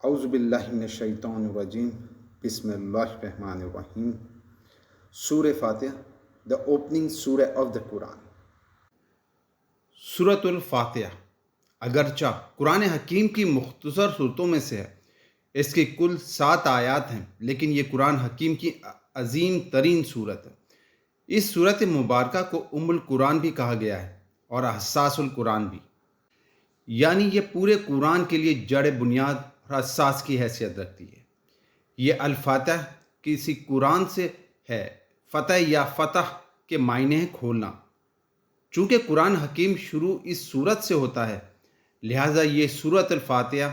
اعوذ باللہ من الشیطان الرجیم بسم اللہ الرحمن الرحیم سورہ فاتحہ دا اوپننگ سورہ آف دا قرآن۔ سورۃ الفاتحہ اگرچہ قرآن حکیم کی مختصر صورتوں میں سے ہے، اس کی کل 7 آیات ہیں، لیکن یہ قرآن حکیم کی عظیم ترین صورت ہے۔ اس صورت مبارکہ کو ام القرآن بھی کہا گیا ہے اور حساس القرآن بھی، یعنی یہ پورے قرآن کے لیے جڑ بنیاد اور حساس کی حیثیت رکھتی ہے۔ یہ الفاتح کسی قرآن سے ہے، فتح یا فتح کے معنی ہے کھولنا۔ چونکہ قرآن حکیم شروع اس صورت سے ہوتا ہے، لہٰذا یہ سورۃ الفاتحہ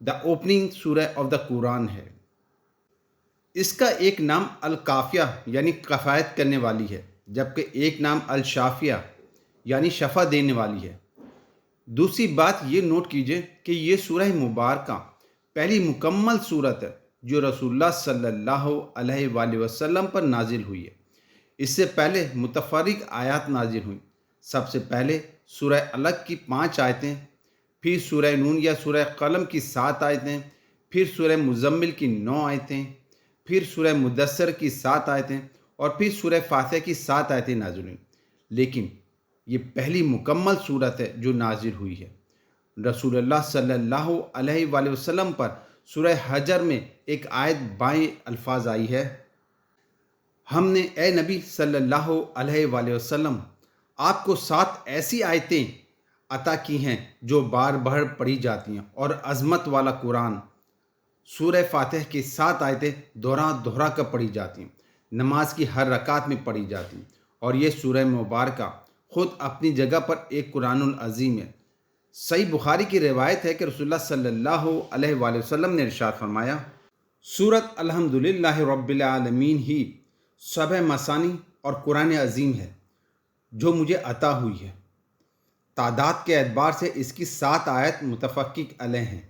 دا اوپننگ سورہ آف دا قرآن ہے۔ اس کا ایک نام الکافیہ یعنی کفایت کرنے والی ہے، جبکہ ایک نام الشافیہ یعنی شفا دینے والی ہے۔ دوسری بات یہ نوٹ کیجئے کہ یہ سورہ مبارکہ پہلی مکمل سورت ہے جو رسول اللہ صلی اللہ علیہ وآلہ وسلم پر نازل ہوئی ہے۔ اس سے پہلے متفرق آیات نازل ہوئیں۔ سب سے پہلے سورہ علق کی 5 آیتیں، پھر سورہ نون یا سورہ قلم کی 7 آیتیں، پھر سورہ مزمل کی 9 آیتیں، پھر سورہ مدثر کی 7 آیتیں اور پھر سورہ فاتحہ کی 7 آیتیں نازل ہوئیں۔ لیکن یہ پہلی مکمل صورت ہے جو نازل ہوئی ہے۔ رسول اللہ صلی اللہ علیہ وآلہ وسلم پر سورہ حجر میں ایک آیت بائیں الفاظ آئی ہے: ہم نے اے نبی صلی اللہ علیہ وآلہ وسلم آپ کو 7 ایسی آیتیں عطا کی ہیں جو بار بار پڑھی جاتی ہیں، اور عظمت والا قرآن سورہ فاتحہ کی 7 آیتیں دہرا کر پڑھی جاتی ہیں، نماز کی ہر رکعت میں پڑھی جاتی ہیں، اور یہ سورہ مبارکہ خود اپنی جگہ پر ایک قرآن العظیم ہے۔ صحیح بخاری کی روایت ہے کہ رسول اللہ صلی اللہ علیہ وآلہ وسلم نے ارشاد فرمایا: سورۃ الحمدللہ رب العالمین ہی سبع مثانی اور قرآن عظیم ہے جو مجھے عطا ہوئی ہے۔ تعداد کے اعتبار سے اس کی 7 آیت متفق علیہ ہیں۔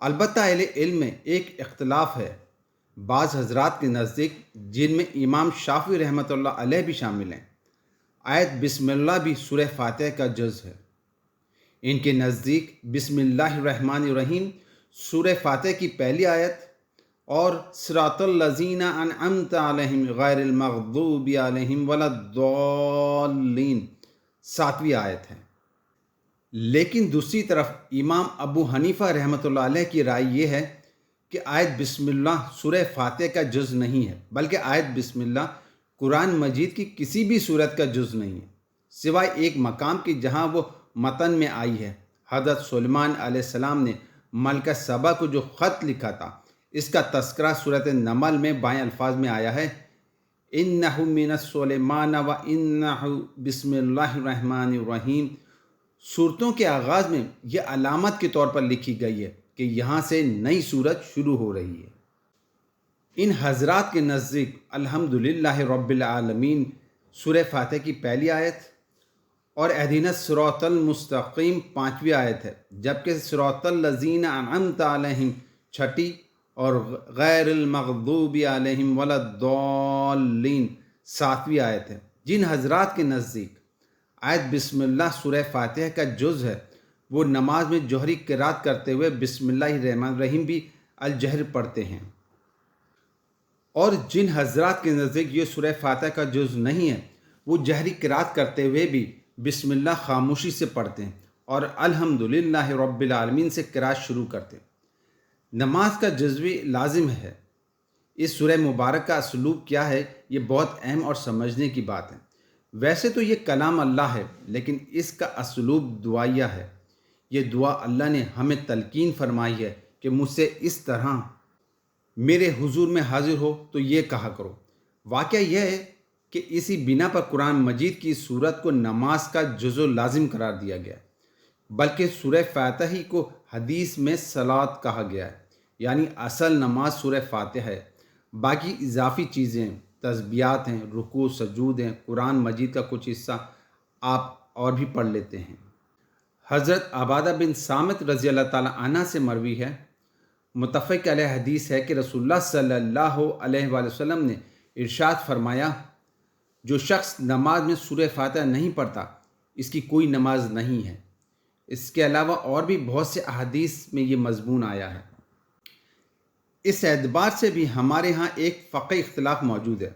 البتہ اہل علم میں ایک اختلاف ہے۔ بعض حضرات کے نزدیک، جن میں امام شافعی رحمۃ اللہ علیہ بھی شامل ہیں، آیت بسم اللہ بھی سورہ فاتحہ کا جز ہے۔ ان کے نزدیک بسم اللہ الرحمن الرحیم سورہ فاتحہ کی پہلی آیت اور صراط الذین انعمت علیہم غیر المغضوب علیہم ولا الضالین 7ویں آیت ہے۔ لیکن دوسری طرف امام ابو حنیفہ رحمۃ اللہ علیہ کی رائے یہ ہے کہ آیت بسم اللہ سورہ فاتحہ کا جز نہیں ہے، بلکہ آیت بسم اللہ قرآن مجید کی کسی بھی سورت کا جز نہیں ہے، سوائے ایک مقام کی جہاں وہ متن میں آئی ہے۔ حضرت سلیمان علیہ السلام نے ملکہ سبا کو جو خط لکھا تھا، اس کا تذکرہ سورۃ نمل میں بائیں الفاظ میں آیا ہے: اِنَّهُ مِنَ سُلَيْمَانَ وَإِنَّهُ بسم اللہ الرحمن الرحیم۔ صورتوں کے آغاز میں یہ علامت کے طور پر لکھی گئی ہے کہ یہاں سے نئی صورت شروع ہو رہی ہے۔ ان حضرات کے نزدیک الحمدللہ رب العالمین سورہ فاتحہ کی پہلی آیت اور اہدنا الصراط المستقیم 5ویں آیت ہے، جبکہ صراط الذین انعمت علیہم 6 اور غیر المغضوب علیہم ولا الضالین 7ویں آیت ہے۔ جن حضرات کے نزدیک آیت بسم اللہ سورہ فاتحہ کا جز ہے، وہ نماز میں جوہری قرات کرتے ہوئے بسم اللہ الرحمن الرحیم بھی الجہر پڑھتے ہیں، اور جن حضرات کے نزدیک یہ سورہ فاتحہ کا جز نہیں ہے، وہ جہری قرات کرتے ہوئے بھی بسم اللہ خاموشی سے پڑھتے ہیں اور الحمدللہ رب العالمین سے قرات شروع کرتے ہیں۔ نماز کا جزوی لازم ہے۔ اس سورہ مبارک کا اسلوب کیا ہے، یہ بہت اہم اور سمجھنے کی بات ہے۔ ویسے تو یہ کلام اللہ ہے، لیکن اس کا اسلوب دعائیہ ہے۔ یہ دعا اللہ نے ہمیں تلقین فرمائی ہے کہ مجھ سے اس طرح میرے حضور میں حاضر ہو تو یہ کہا کرو۔ واقعہ یہ ہے کہ اسی بنا پر قرآن مجید کی سورت کو نماز کا جزو لازم قرار دیا گیا، بلکہ سورہ فاتحہ ہی کو حدیث میں صلاۃ کہا گیا ہے، یعنی اصل نماز سورہ فاتحہ ہے۔ باقی اضافی چیزیں تسبیحات ہیں، رکوع سجود ہیں، قرآن مجید کا کچھ حصہ آپ اور بھی پڑھ لیتے ہیں۔ حضرت عبادہ بن صامت رضی اللہ تعالیٰ عنہ سے مروی ہے، متفق علیہ حدیث ہے کہ رسول اللہ صلی اللہ علیہ وآلہ وسلم نے ارشاد فرمایا: جو شخص نماز میں سورہ فاتحہ نہیں پڑھتا، اس کی کوئی نماز نہیں ہے۔ اس کے علاوہ اور بھی بہت سے احادیث میں یہ مضمون آیا ہے۔ اس اعتبار سے بھی ہمارے ہاں ایک فقہی اختلاف موجود ہے۔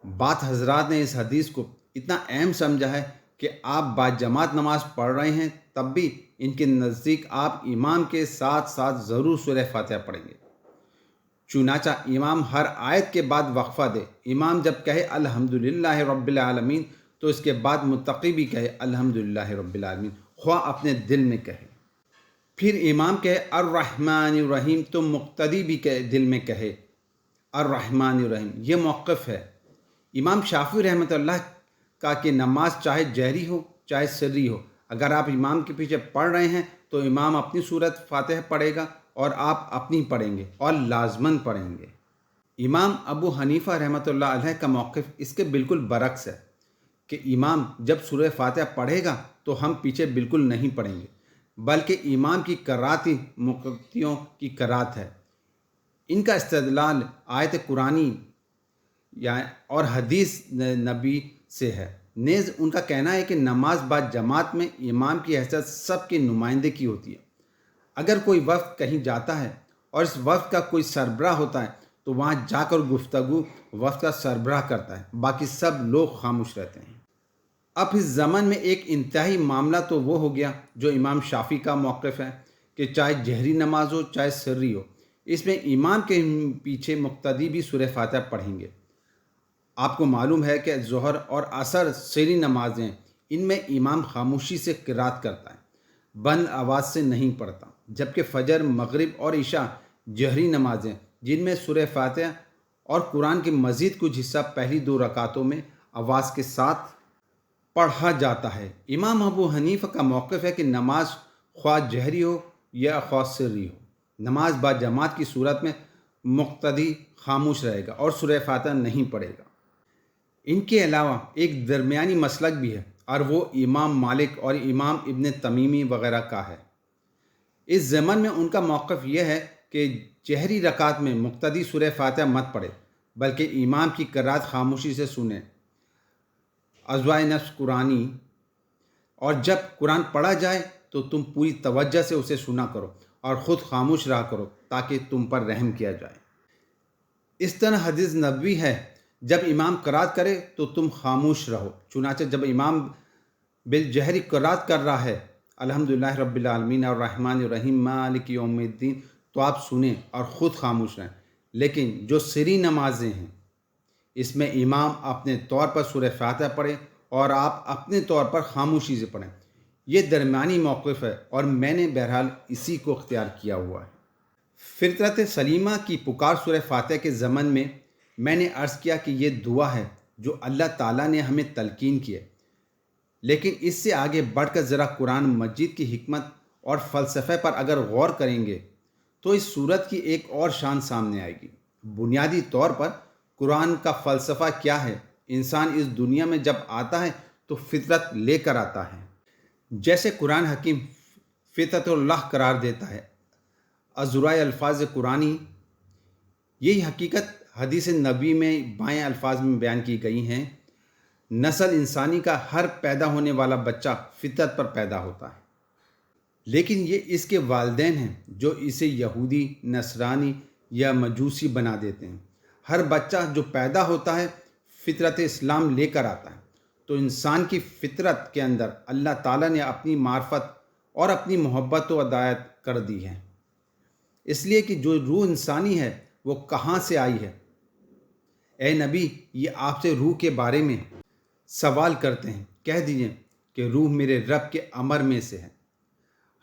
بعض حضرات نے اس حدیث کو اتنا اہم سمجھا ہے کہ آپ باجماعت نماز پڑھ رہے ہیں تب بھی ان کے نزدیک آپ امام کے ساتھ ساتھ ضرور سورہ فاتحہ پڑھیں گے۔ چنانچہ امام ہر آیت کے بعد وقفہ دے، امام جب کہے الحمدللہ رب العالمین تو اس کے بعد متقی بھی کہے الحمدللہ رب العالمین، خواہ اپنے دل میں کہے۔ پھر امام کہے الرحمن الرحیم تو مقتدی بھی دل میں کہے الرحمن الرحیم۔ یہ موقف ہے امام شافعی رحمۃ اللہ کا کہ نماز چاہے جہری ہو چاہے سری ہو، اگر آپ امام کے پیچھے پڑھ رہے ہیں تو امام اپنی سورت فاتحہ پڑھے گا اور آپ اپنی پڑھیں گے اور لازماً پڑھیں گے۔ امام ابو حنیفہ رحمۃ اللہ علیہ کا موقف اس کے بالکل برعکس ہے کہ امام جب سورہ فاتحہ پڑھے گا تو ہم پیچھے بالکل نہیں پڑھیں گے، بلکہ امام کی قرات ہی مقتدیوں کی قرات ہے۔ ان کا استدلال آیت قرآنی اور حدیث نبی سے ہے۔ نیز ان کا کہنا ہے کہ نماز بعد جماعت میں امام کی حیثیت سب کی نمائندے کی ہوتی ہے۔ اگر کوئی وفد کہیں جاتا ہے اور اس وفد کا کوئی سربراہ ہوتا ہے تو وہاں جا کر گفتگو وفد کا سربراہ کرتا ہے، باقی سب لوگ خاموش رہتے ہیں۔ اب اس زمن میں ایک انتہائی معاملہ تو وہ ہو گیا جو امام شافعی کا موقف ہے کہ چاہے جہری نماز ہو چاہے سری ہو، اس میں امام کے پیچھے مقتدی بھی سورہ فاتحہ پڑھیں گے۔ آپ کو معلوم ہے کہ ظہر اور عصر سری نمازیں ان میں امام خاموشی سے قرات کرتا ہے، بند آواز سے نہیں پڑھتا، جبکہ فجر، مغرب اور عشاء جہری نمازیں جن میں سورہ فاتحہ اور قرآن کے مزید کچھ حصہ پہلی 2 رکعتوں میں آواز کے ساتھ پڑھا جاتا ہے۔ امام ابو حنیفہ کا موقف ہے کہ نماز خواہ جہری ہو یا خواہ سری ہو، نماز با جماعت کی صورت میں مقتدی خاموش رہے گا اور سورہ فاتحہ نہیں پڑھے گا۔ ان کے علاوہ ایک درمیانی مسلک بھی ہے اور وہ امام مالک اور امام ابن تمیمی وغیرہ کا ہے۔ اس زمن میں ان کا موقف یہ ہے کہ جہری رکعت میں مقتدی سورہ فاتحہ مت پڑھے بلکہ امام کی قرات خاموشی سے سنیں، اضواء نفس قرآنی، اور جب قرآن پڑھا جائے تو تم پوری توجہ سے اسے سنا کرو اور خود خاموش رہا کرو تاکہ تم پر رحم کیا جائے۔ اس طرح حدیث نبوی ہے جب امام قرات کرے تو تم خاموش رہو، چنانچہ جب امام بالجہری قرات کر رہا ہے الحمدللہ رب العالمین الرحمن الرحیم مالک یوم الدین تو آپ سنیں اور خود خاموش رہیں۔ لیکن جو سری نمازیں ہیں اس میں امام اپنے طور پر سورہ فاتحہ پڑھے اور آپ اپنے طور پر خاموشی سے پڑھیں، یہ درمیانی موقف ہے اور میں نے بہرحال اسی کو اختیار کیا ہوا ہے۔ فطرت سلیمہ کی پکار سورہ فاتحہ کے ضمن میں نے عرض کیا کہ یہ دعا ہے جو اللہ تعالیٰ نے ہمیں تلقین کی ہے، لیکن اس سے آگے بڑھ کر ذرا قرآن مجید کی حکمت اور فلسفے پر اگر غور کریں گے تو اس صورت کی ایک اور شان سامنے آئے گی۔ بنیادی طور پر قرآن کا فلسفہ کیا ہے؟ انسان اس دنیا میں جب آتا ہے تو فطرت لے کر آتا ہے، جیسے قرآن حکیم فطرت اللہ قرار دیتا ہے۔ ازرائے الفاظ قرآنی، یہی حقیقت حدیث نبی میں بائیں الفاظ میں بیان کی گئی ہیں۔ نسل انسانی کا ہر پیدا ہونے والا بچہ فطرت پر پیدا ہوتا ہے، لیکن یہ اس کے والدین ہیں جو اسے یہودی، نصرانی یا مجوسی بنا دیتے ہیں۔ ہر بچہ جو پیدا ہوتا ہے فطرت اسلام لے کر آتا ہے، تو انسان کی فطرت کے اندر اللہ تعالیٰ نے اپنی معرفت اور اپنی محبت و ہدایت کر دی ہے، اس لیے کہ جو روح انسانی ہے وہ کہاں سے آئی ہے؟ اے نبی، یہ آپ سے روح کے بارے میں سوال کرتے ہیں، کہہ دیجئے کہ روح میرے رب کے امر میں سے ہے۔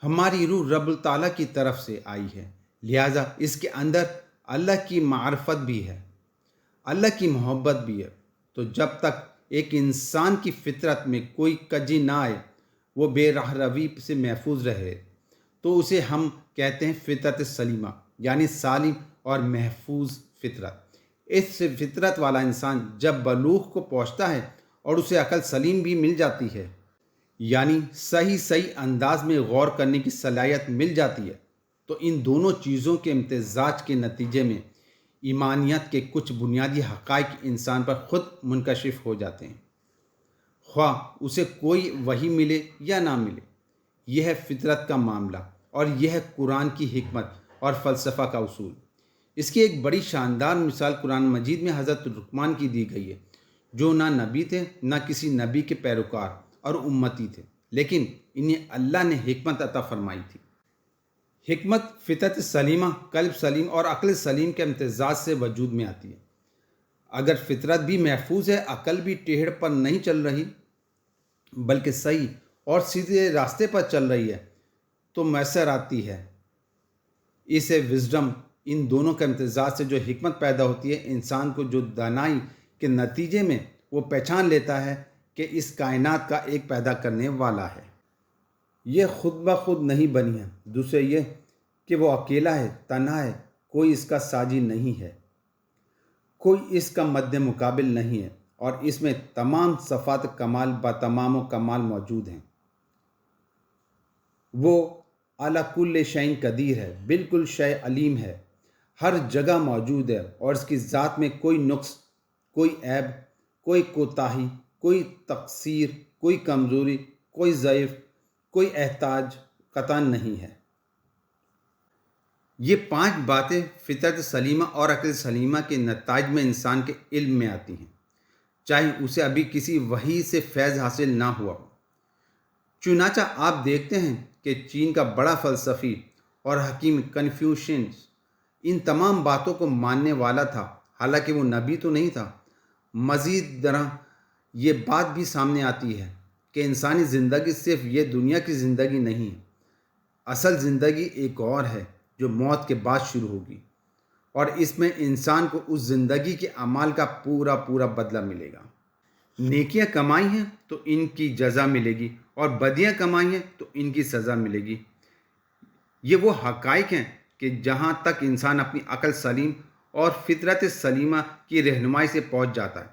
ہماری روح رب تعالیٰ کی طرف سے آئی ہے، لہٰذا اس کے اندر اللہ کی معرفت بھی ہے، اللہ کی محبت بھی ہے۔ تو جب تک ایک انسان کی فطرت میں کوئی کجی نہ آئے، وہ بے راہ روی سے محفوظ رہے، تو اسے ہم کہتے ہیں فطرت سلیمہ، یعنی سالم اور محفوظ فطرت۔ اس فطرت والا انسان جب بلوغ کو پہنچتا ہے اور اسے عقل سلیم بھی مل جاتی ہے، یعنی صحیح انداز میں غور کرنے کی صلاحیت مل جاتی ہے، تو ان دونوں چیزوں کے امتزاج کے نتیجے میں ایمانیت کے کچھ بنیادی حقائق انسان پر خود منکشف ہو جاتے ہیں، خواہ اسے کوئی وحی ملے یا نہ ملے۔ یہ ہے فطرت کا معاملہ اور یہ ہے قرآن کی حکمت اور فلسفہ کا اصول۔ اس کی ایک بڑی شاندار مثال قرآن مجید میں حضرت لقمان کی دی گئی ہے، جو نہ نبی تھے نہ کسی نبی کے پیروکار اور امتی تھے، لیکن انہیں اللہ نے حکمت عطا فرمائی تھی۔ حکمت فطرت سلیمہ، قلب سلیم اور عقل سلیم کے امتزاج سے وجود میں آتی ہے۔ اگر فطرت بھی محفوظ ہے، عقل بھی ٹیڑھ پر نہیں چل رہی بلکہ صحیح اور سیدھے راستے پر چل رہی ہے تو میسر آتی ہے اسے وزڈم۔ ان دونوں کے امتزاج سے جو حکمت پیدا ہوتی ہے، انسان کو جو دانائی کے نتیجے میں وہ پہچان لیتا ہے کہ اس کائنات کا ایک پیدا کرنے والا ہے۔ یہ خود بخود نہیں بنی ہے۔ دوسرے یہ کہ وہ اکیلا ہے، تنہا ہے، کوئی اس کا ساجی نہیں ہے، کوئی اس کا مد مقابل نہیں ہے، اور اس میں تمام صفات کمال با تمام و کمال موجود ہیں۔ وہ اعلیٰ کل شیء قدیر ہے، بالکل شے علیم ہے، ہر جگہ موجود ہے، اور اس کی ذات میں کوئی نقص، کوئی عیب، کوئی کوتاہی، کوئی تقصیر، کوئی کمزوری، کوئی ضعف، کوئی احتیاج قطعاً نہیں ہے۔ یہ 5 باتیں فطرت سلیمہ اور عقل سلیمہ کے نتائج میں انسان کے علم میں آتی ہیں، چاہے اسے ابھی کسی وحی سے فیض حاصل نہ ہوا ہو۔ چنانچہ آپ دیکھتے ہیں کہ چین کا بڑا فلسفی اور حکیم کنفیوشنس ان تمام باتوں کو ماننے والا تھا، حالانکہ وہ نبی تو نہیں تھا۔ مزید طرح یہ بات بھی سامنے آتی ہے کہ انسانی زندگی صرف یہ دنیا کی زندگی نہیں ہے، اصل زندگی ایک اور ہے جو موت کے بعد شروع ہوگی، اور اس میں انسان کو اس زندگی کے اعمال کا پورا پورا بدلہ ملے گا۔ نیکیاں کمائی ہیں تو ان کی جزا ملے گی، اور بدیاں کمائی ہیں تو ان کی سزا ملے گی۔ یہ وہ حقائق ہیں کہ جہاں تک انسان اپنی عقل سلیم اور فطرت سلیمہ کی رہنمائی سے پہنچ جاتا ہے،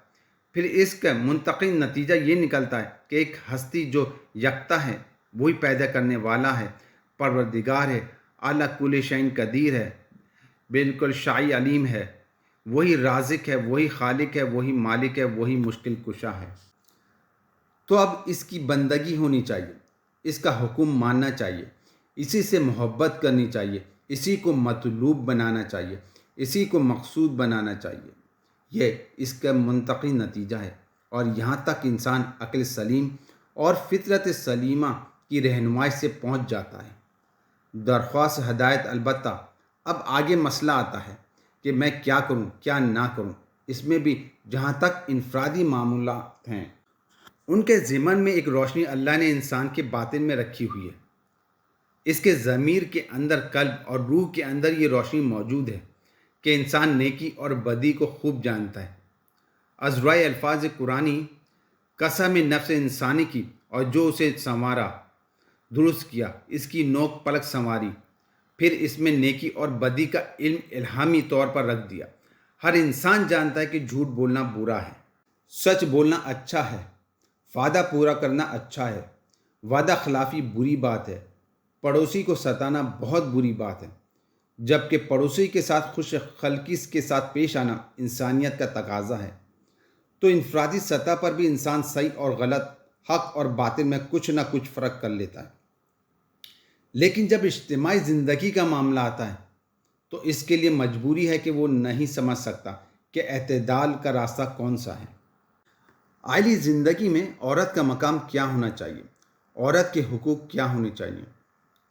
پھر اس کا منتقل نتیجہ یہ نکلتا ہے کہ ایک ہستی جو یکتا ہے، وہی پیدا کرنے والا ہے، پروردگار ہے، اعلیٰ کل شیء قدیر ہے، بالکل شائی علیم ہے، وہی رازق ہے، وہی خالق ہے، وہی مالک ہے، وہی مشکل کشا ہے۔ تو اب اس کی بندگی ہونی چاہیے، اس کا حکم ماننا چاہیے، اسی سے محبت کرنی چاہیے، اسی کو مطلوب بنانا چاہیے، اسی کو مقصود بنانا چاہیے۔ یہ اس کا منطقی نتیجہ ہے، اور یہاں تک انسان عقل سلیم اور فطرت سلیمہ کی رہنمائی سے پہنچ جاتا ہے۔ درخواست ہدایت البتہ اب آگے مسئلہ آتا ہے کہ میں کیا کروں کیا نہ کروں۔ اس میں بھی جہاں تک انفرادی معاملات ہیں، ان کے ضمن میں ایک روشنی اللہ نے انسان کے باطن میں رکھی ہوئی ہے۔ اس کے ضمیر کے اندر، قلب اور روح کے اندر یہ روشنی موجود ہے کہ انسان نیکی اور بدی کو خوب جانتا ہے۔ ازرائے الفاظ قرآنی قسم نفس انسانی کی، اور جو اسے سنوارا، درست کیا، اس کی نوک پلک سنواری، پھر اس میں نیکی اور بدی کا علم الہامی طور پر رکھ دیا۔ ہر انسان جانتا ہے کہ جھوٹ بولنا برا ہے، سچ بولنا اچھا ہے، وعدہ پورا کرنا اچھا ہے، وعدہ خلافی بری بات ہے، پڑوسی کو ستانا بہت بری بات ہے، جبکہ پڑوسی کے ساتھ خوش اخلاقی کے ساتھ پیش آنا انسانیت کا تقاضا ہے۔ تو انفرادی سطح پر بھی انسان صحیح اور غلط، حق اور باطل میں کچھ نہ کچھ فرق کر لیتا ہے، لیکن جب اجتماعی زندگی کا معاملہ آتا ہے تو اس کے لیے مجبوری ہے کہ وہ نہیں سمجھ سکتا کہ اعتدال کا راستہ کون سا ہے۔ عائلی زندگی میں عورت کا مقام کیا ہونا چاہیے، عورت کے حقوق کیا ہونے چاہیے۔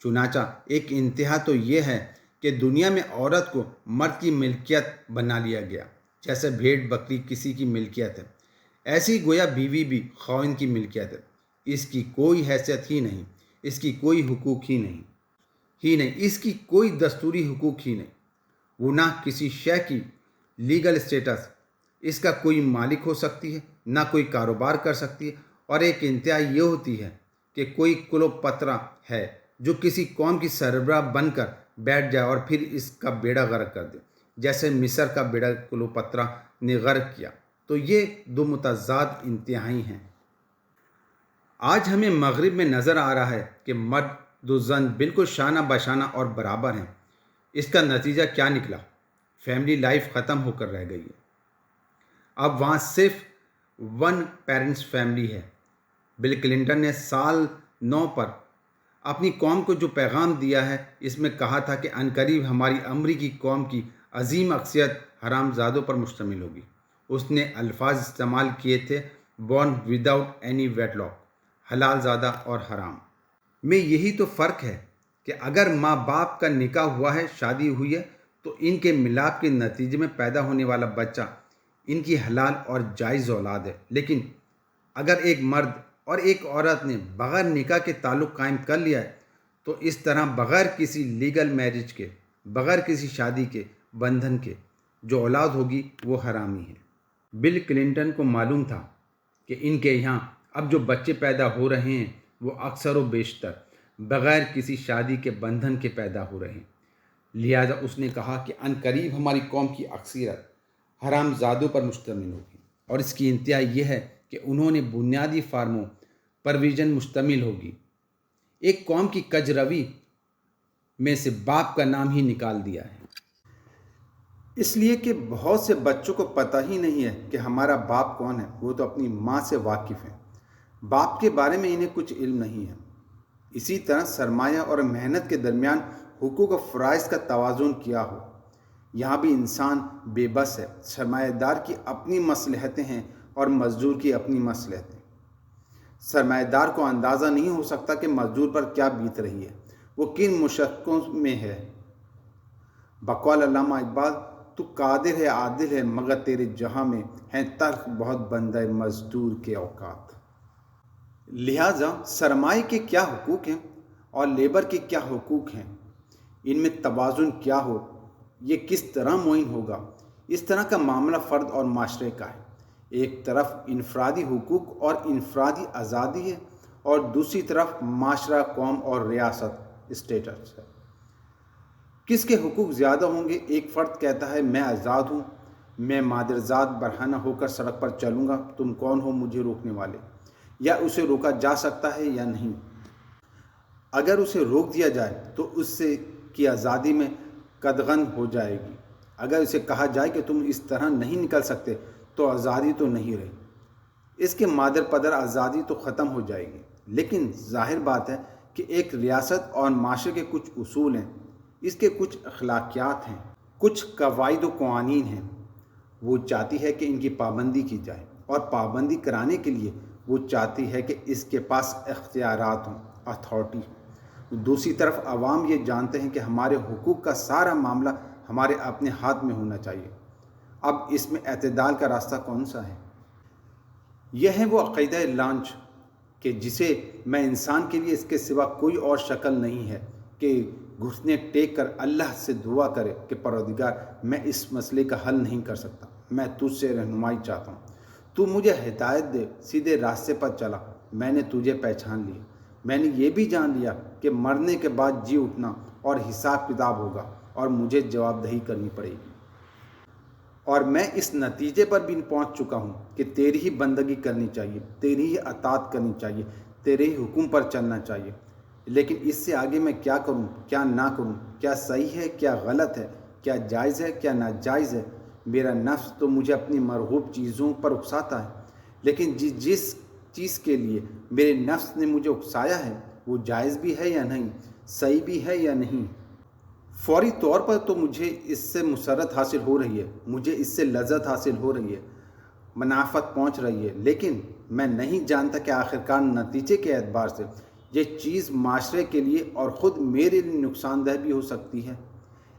چنانچہ ایک انتہا تو یہ ہے کہ دنیا میں عورت کو مرد کی ملکیت بنا لیا گیا، جیسے بھیڑ بکری کسی کی ملکیت ہے، ایسی گویا بیوی بھی خاوند کی ملکیت ہے۔ اس کی کوئی حیثیت ہی نہیں، اس کی کوئی حقوق ہی نہیں، اس کی کوئی دستوری حقوق ہی نہیں، وہ نہ کسی شے کی لیگل اسٹیٹس اس کا کوئی مالک ہو سکتی ہے، نہ کوئی کاروبار کر سکتی ہے، اور ایک انتہا یہ ہوتی ہے کہ کوئی کلوپترا ہے جو کسی قوم کی سربراہ بن کر بیٹھ جائے اور پھر اس کا بیڑا غرق کر دے، جیسے مصر کا بیڑا کلوپترا نے غرق کیا۔ تو یہ 2 متضاد انتہائی ہیں۔ آج ہمیں مغرب میں نظر آ رہا ہے کہ مرد و زن بالکل شانہ بشانہ اور برابر ہیں۔ اس کا نتیجہ کیا نکلا؟ فیملی لائف ختم ہو کر رہ گئی ہے۔ اب وہاں صرف 1 پیرنٹس فیملی ہے۔ بل کلنٹن نے سال 9 پر اپنی قوم کو جو پیغام دیا ہے اس میں کہا تھا کہ عنقریب ہماری امریکی قوم کی عظیم اکثریت حرام زادوں پر مشتمل ہوگی۔ اس نے الفاظ استعمال کیے تھے born without any wedlock, حلال زادہ اور حرام میں یہی تو فرق ہے کہ اگر ماں باپ کا نکاح ہوا ہے، شادی ہوئی ہے، تو ان کے ملاپ کے نتیجے میں پیدا ہونے والا بچہ ان کی حلال اور جائز اولاد ہے۔ لیکن اگر ایک مرد اور ایک عورت نے بغیر نکاح کے تعلق قائم کر لیا ہے تو اس طرح بغیر کسی لیگل میرج کے، بغیر کسی شادی کے بندھن کے جو اولاد ہوگی وہ حرامی ہے۔ بل کلنٹن کو معلوم تھا کہ ان کے یہاں اب جو بچے پیدا ہو رہے ہیں وہ اکثر و بیشتر بغیر کسی شادی کے بندھن کے پیدا ہو رہے ہیں، لہذا اس نے کہا کہ عنقریب ہماری قوم کی اکثریت حرام زادوں پر مشتمل ہوگی، اور اس کی انتہا یہ ہے کہ انہوں نے بنیادی فارموں پر ویژن مشتمل ہوگی۔ ایک قوم کی کج روی میں سے باپ کا نام ہی نکال دیا ہے، اس لیے کہ بہت سے بچوں کو پتہ ہی نہیں ہے کہ ہمارا باپ کون ہے۔ وہ تو اپنی ماں سے واقف ہیں، باپ کے بارے میں انہیں کچھ علم نہیں ہے۔ اسی طرح سرمایہ اور محنت کے درمیان حقوق و فرائض کا توازن کیا ہو، یہاں بھی انسان بے بس ہے۔ سرمایہ دار کی اپنی مصلحتیں ہیں اور مزدور کی اپنی مصلحتیں۔ سرمایہ دار کو اندازہ نہیں ہو سکتا کہ مزدور پر کیا بیت رہی ہے، وہ کن مشقوں میں ہے۔ بقول علامہ اقبال، تو قادر ہے عادل ہے مگر تیرے جہاں میں ہیں تلخ بہت بندہ مزدور کے اوقات۔ لہٰذا سرمایہ کے کیا حقوق ہیں اور لیبر کے کیا حقوق ہیں، ان میں توازن کیا ہو، یہ کس طرح معین ہوگا۔ اس طرح کا معاملہ فرد اور معاشرے کا ہے۔ ایک طرف انفرادی حقوق اور انفرادی آزادی ہے اور دوسری طرف معاشرہ، قوم اور ریاست، اسٹیٹس ہے۔ کس کے حقوق زیادہ ہوں گے؟ ایک فرد کہتا ہے میں آزاد ہوں، میں مادرزاد برہنہ ہو کر سڑک پر چلوں گا، تم کون ہو مجھے روکنے والے؟ یا اسے روکا جا سکتا ہے یا نہیں؟ اگر اسے روک دیا جائے تو اس سے کی آزادی میں قدغن ہو جائے گی۔ اگر اسے کہا جائے کہ تم اس طرح نہیں نکل سکتے تو آزادی تو نہیں رہی، اس کے مادر پدر آزادی تو ختم ہو جائے گی۔ لیکن ظاہر بات ہے کہ ایک ریاست اور معاشرے کے کچھ اصول ہیں، اس کے کچھ اخلاقیات ہیں، کچھ قواعد و قوانین ہیں، وہ چاہتی ہے کہ ان کی پابندی کی جائے، اور پابندی کرانے کے لیے وہ چاہتی ہے کہ اس کے پاس اختیارات ہوں، اتھارٹی ہو۔ دوسری طرف عوام یہ جانتے ہیں کہ ہمارے حقوق کا سارا معاملہ ہمارے اپنے ہاتھ میں ہونا چاہیے۔ اب اس میں اعتدال کا راستہ کون سا ہے؟ یہ ہے وہ عقیدہ لانچ کہ جسے میں انسان کے لیے اس کے سوا کوئی اور شکل نہیں ہے کہ گھٹنے ٹیک کر اللہ سے دعا کرے کہ پروردگار میں اس مسئلے کا حل نہیں کر سکتا، میں تجھ سے رہنمائی چاہتا ہوں، تو مجھے ہدایت دے، سیدھے راستے پر چلا۔ میں نے تجھے پہچان لیا، میں نے یہ بھی جان لیا کہ مرنے کے بعد جی اٹھنا اور حساب کتاب ہوگا اور مجھے جواب دہی کرنی پڑے گی، اور میں اس نتیجے پر بھی پہنچ چکا ہوں کہ تیری ہی بندگی کرنی چاہیے، تیری ہی اطاعت کرنی چاہیے، تیرے ہی حکم پر چلنا چاہیے۔ لیکن اس سے آگے میں کیا کروں، کیا نہ کروں، کیا صحیح ہے، کیا غلط ہے، کیا جائز ہے، کیا ناجائز ہے، میرا نفس تو مجھے اپنی مرغوب چیزوں پر اکساتا ہے، لیکن جس چیز کے لیے میرے نفس نے مجھے اکسایا ہے وہ جائز بھی ہے یا نہیں، صحیح بھی ہے یا نہیں۔ فوری طور پر تو مجھے اس سے مسرت حاصل ہو رہی ہے، مجھے اس سے لذت حاصل ہو رہی ہے، منافعت پہنچ رہی ہے، لیکن میں نہیں جانتا کہ آخرکار نتیجے کے اعتبار سے یہ چیز معاشرے کے لیے اور خود میرے لیے نقصان دہ بھی ہو سکتی ہے۔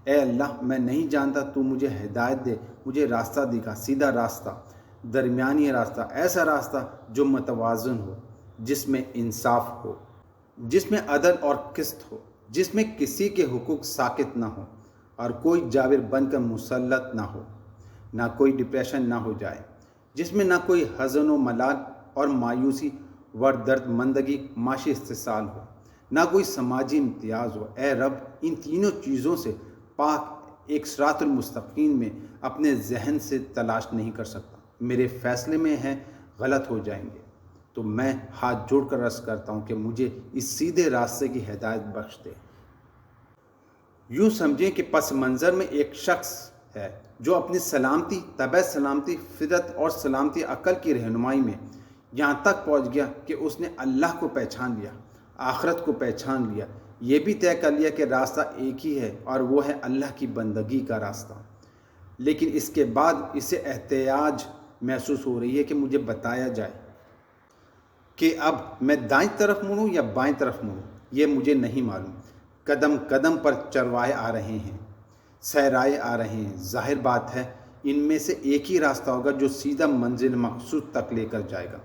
اے اللہ، میں نہیں جانتا، تو مجھے ہدایت دے، مجھے راستہ دکھا، سیدھا راستہ، درمیانی راستہ، ایسا راستہ جو متوازن ہو، جس میں انصاف ہو، جس میں عدل اور قسط ہو، جس میں کسی کے حقوق ساقط نہ ہو اور کوئی جابر بن کر مسلط نہ ہو، نہ کوئی ڈپریشن نہ ہو جائے، جس میں نہ کوئی حزن و ملال اور مایوسی و درد مندگی معاشی استحصال ہو، نہ کوئی سماجی امتیاز ہو۔ اے رب، ان تینوں چیزوں سے پاک ایک صراط المستقیم میں اپنے ذہن سے تلاش نہیں کر سکتا، میرے فیصلے میں ہیں غلط ہو جائیں گے، تو میں ہاتھ جوڑ کر عرض کرتا ہوں کہ مجھے اس سیدھے راستے کی ہدایت بخش دے۔ یوں سمجھیں کہ پس منظر میں ایک شخص ہے جو اپنی سلامتی، طبع سلامتی، فطرت اور سلامتی عقل کی رہنمائی میں یہاں تک پہنچ گیا کہ اس نے اللہ کو پہچان لیا، آخرت کو پہچان لیا، یہ بھی طے کر لیا کہ راستہ ایک ہی ہے اور وہ ہے اللہ کی بندگی کا راستہ، لیکن اس کے بعد اسے احتیاج محسوس ہو رہی ہے کہ مجھے بتایا جائے کہ اب میں دائیں طرف مڑوں یا بائیں طرف مڑوں، یہ مجھے نہیں معلوم۔ قدم قدم پر چرواہے آ رہے ہیں، صحرائے آ رہے ہیں، ظاہر بات ہے ان میں سے ایک ہی راستہ ہوگا جو سیدھا منزل مقصود تک لے کر جائے گا۔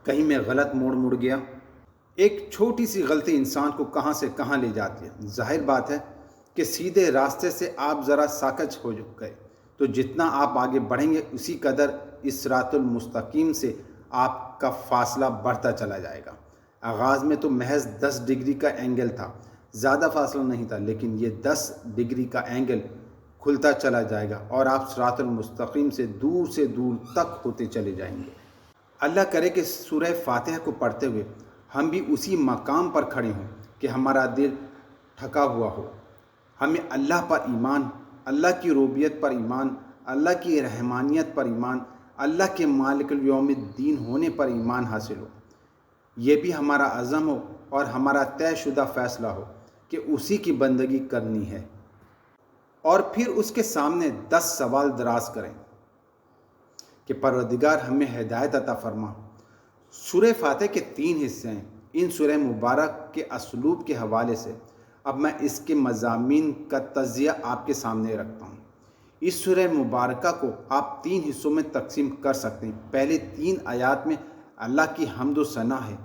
کہیں میں غلط موڑ مڑ گیا؟ ایک چھوٹی سی غلطی انسان کو کہاں سے کہاں لے جاتی ہے۔ ظاہر بات ہے کہ سیدھے راستے سے آپ ذرا ساکچ ہو گئے تو جتنا آپ آگے بڑھیں گے اسی قدر اس صراط المستقیم سے آپ کا فاصلہ بڑھتا چلا جائے گا۔ آغاز میں تو محض 10 ڈگری کا اینگل تھا، زیادہ فاصلہ نہیں تھا، لیکن یہ 10 ڈگری کا اینگل کھلتا چلا جائے گا اور آپ صراط المستقیم سے دور تک ہوتے چلے جائیں گے۔ اللہ کرے کہ سورہ فاتحہ کو پڑھتے ہوئے ہم بھی اسی مقام پر کھڑے ہوں کہ ہمارا دل تھکا ہوا ہو، ہمیں اللہ پر ایمان، اللہ کی ربوبیت پر ایمان، اللہ کی رحمانیت پر ایمان، اللہ کے مالک الیوم الدین ہونے پر ایمان حاصل ہو، یہ بھی ہمارا عزم ہو اور ہمارا طے شدہ فیصلہ ہو کہ اسی کی بندگی کرنی ہے، اور پھر اس کے سامنے 10 سوال دراز کریں کہ پروردگار ہمیں ہدایت عطا فرما۔ سورہ فاتح کے 3 حصے ہیں۔ ان سورہ مبارک کے اسلوب کے حوالے سے اب میں اس کے مضامین کا تجزیہ آپ کے سامنے رکھتا ہوں۔ اس سورہ مبارکہ کو آپ 3 حصوں میں تقسیم کر سکتے ہیں۔ پہلے 3 آیات میں اللہ کی حمد و ثنا ہے،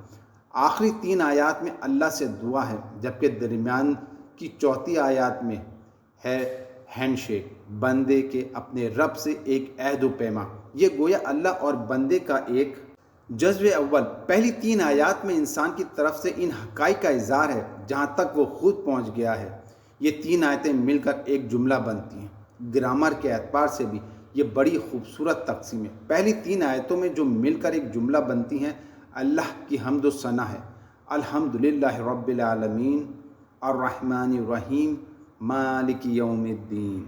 آخری 3 آیات میں اللہ سے دعا ہے، جبکہ درمیان کی 4 آیات میں ہے ہینڈ شیک، بندے کے اپنے رب سے ایک عہد و پیما۔ یہ گویا اللہ اور بندے کا ایک جذب اول۔ پہلی 3 آیات میں انسان کی طرف سے ان حقائق کا اظہار ہے جہاں تک وہ خود پہنچ گیا ہے۔ یہ 3 آیتیں مل کر ایک جملہ بنتی ہیں۔ گرامر کے اعتبار سے بھی یہ بڑی خوبصورت تقسیم ہے۔ پہلی 3 آیتوں میں جو مل کر ایک جملہ بنتی ہیں اللہ کی حمد و ثنا ہے، الحمدللہ رب العالمین الرحمن الرحیم مالک یوم الدین۔